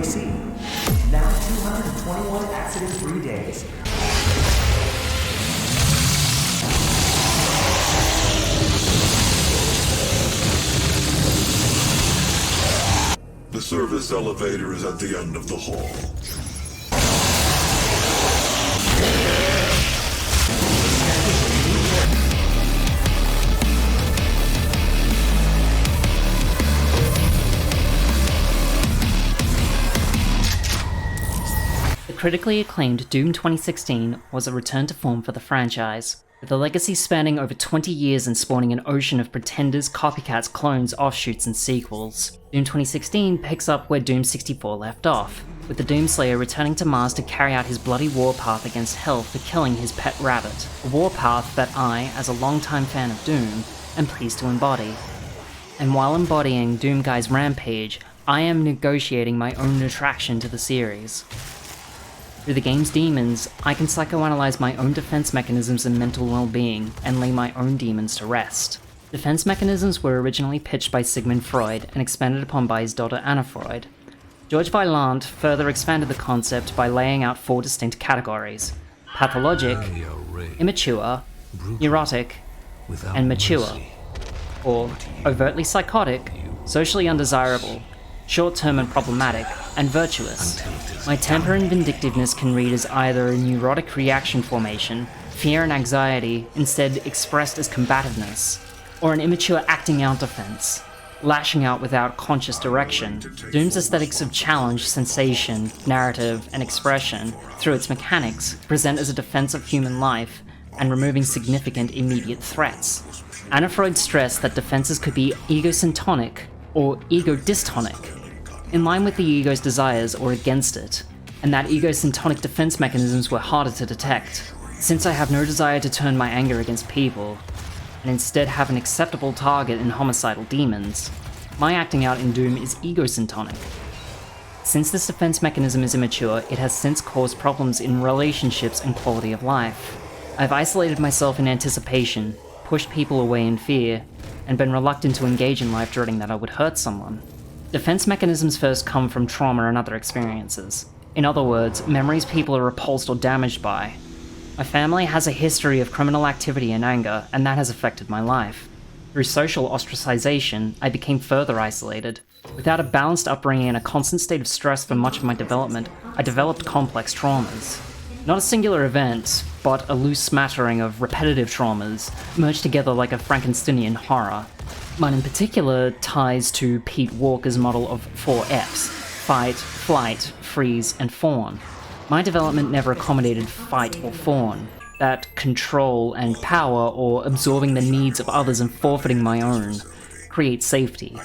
UAC. Now 221 accident-free days. The service elevator is at the end of the hall. The critically acclaimed Doom 2016 was a return to form for the franchise, with the legacy spanning over 20 years and spawning an ocean of pretenders, copycats, clones, offshoots, and sequels. Doom 2016 picks up where Doom 64 left off, with the Doomslayer returning to Mars to carry out his bloody warpath against Hell for killing his pet rabbit, a warpath that I, as a longtime fan of Doom, am pleased to embody. And while embodying Doom Guy's rampage, I am negotiating my own attraction to the series. Through the game's demons, I can psychoanalyze my own defense mechanisms and mental well-being, and lay my own demons to rest. Defense mechanisms were originally pitched by Sigmund Freud and expanded upon by his daughter Anna Freud. George Vaillant further expanded the concept by laying out 4 distinct categories: pathologic, immature, neurotic, and mature, or overtly psychotic, socially undesirable, short-term and problematic, and virtuous. My temper and vindictiveness can read as either a neurotic reaction formation, fear and anxiety instead expressed as combativeness, or an immature acting out defense, lashing out without conscious direction. Doom's aesthetics of challenge, sensation, narrative, and expression, through its mechanics, present as a defense of human life and removing significant immediate threats. Anna Freud stressed that defenses could be egosyntonic or ego-dystonic, in line with the ego's desires or against it, and that egosyntonic defense mechanisms were harder to detect. Since I have no desire to turn my anger against people, and instead have an acceptable target in homicidal demons, my acting out in Doom is egosyntonic. Since this defense mechanism is immature, it has since caused problems in relationships and quality of life. I've isolated myself in anticipation, pushed people away in fear, and been reluctant to engage in life dreading that I would hurt someone. Defense mechanisms first come from trauma and other experiences. In other words, memories people are repulsed or damaged by. My family has a history of criminal activity and anger, and that has affected my life. Through social ostracization, I became further isolated. Without a balanced upbringing and a constant state of stress for much of my development, I developed complex traumas. Not a singular event, but a loose smattering of repetitive traumas, merged together like a Frankensteinian horror. Mine in particular ties to Pete Walker's model of 4 Fs: fight, flight, freeze, and fawn. My development never accommodated fight or fawn, that control and power, or absorbing the needs of others and forfeiting my own, create safety.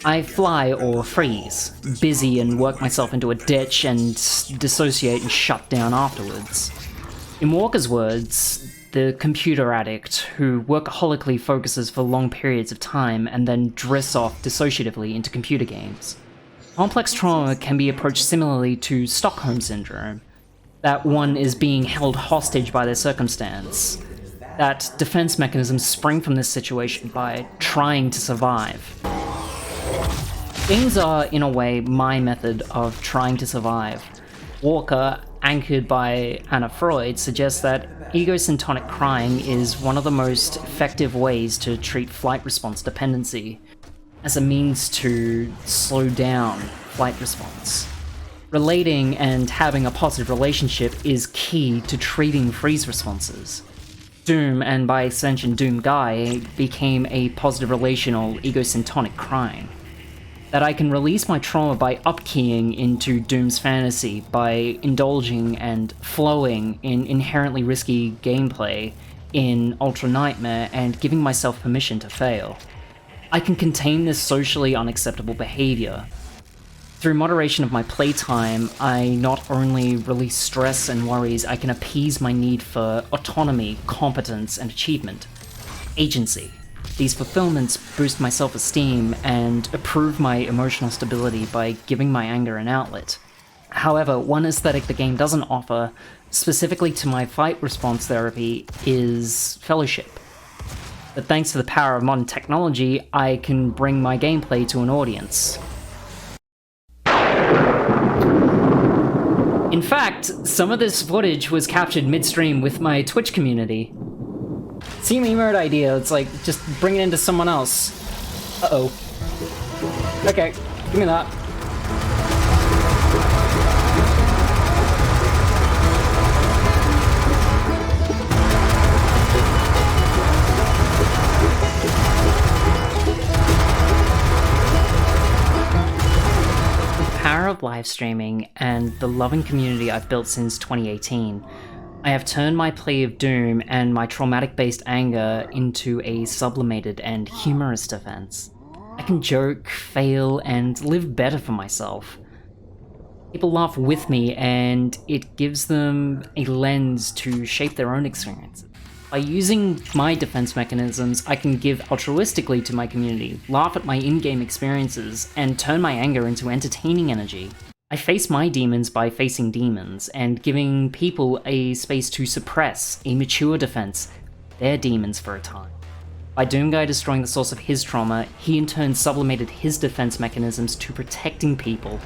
I fly or freeze, busy and work myself into a ditch and dissociate and shut down afterwards. In Walker's words, the computer addict who workaholically focuses for long periods of time and then drifts off dissociatively into computer games. Complex trauma can be approached similarly to Stockholm Syndrome, that one is being held hostage by their circumstance, that defense mechanisms spring from this situation by trying to survive. Games are, in a way, my method of trying to survive. Walker, anchored by Anna Freud, suggests that egosyntonic crying is one of the most effective ways to treat flight response dependency, as a means to slow down flight response. Relating and having a positive relationship is key to treating freeze responses. Doom, and by extension Doom Guy, became a positive relational egosyntonic crying. That I can release my trauma by upkeying into Doom's fantasy, by indulging and flowing in inherently risky gameplay in Ultra Nightmare and giving myself permission to fail. I can contain this socially unacceptable behavior. Through moderation of my playtime, I not only release stress and worries, I can appease my need for autonomy, competence, and achievement. Agency. These fulfillments boost my self-esteem and improve my emotional stability by giving my anger an outlet. However, one aesthetic the game doesn't offer, specifically to my fight response therapy, is fellowship. But thanks to the power of modern technology, I can bring my gameplay to an audience. In fact, some of this footage was captured midstream with my Twitch community. Team emote idea, it's like, just bring it into someone else. Uh-oh. Okay, give me that. Power of live streaming and the loving community I've built since 2018, I have turned my plea of doom and my traumatic-based anger into a sublimated and humorous defense. I can joke, fail, and live better for myself. People laugh with me, and it gives them a lens to shape their own experiences. By using my defense mechanisms, I can give altruistically to my community, laugh at my in-game experiences, and turn my anger into entertaining energy. I face my demons by facing demons, and giving people a space to suppress, a mature defense, their demons for a time. By Doomguy destroying the source of his trauma, he in turn sublimated his defense mechanisms to protecting people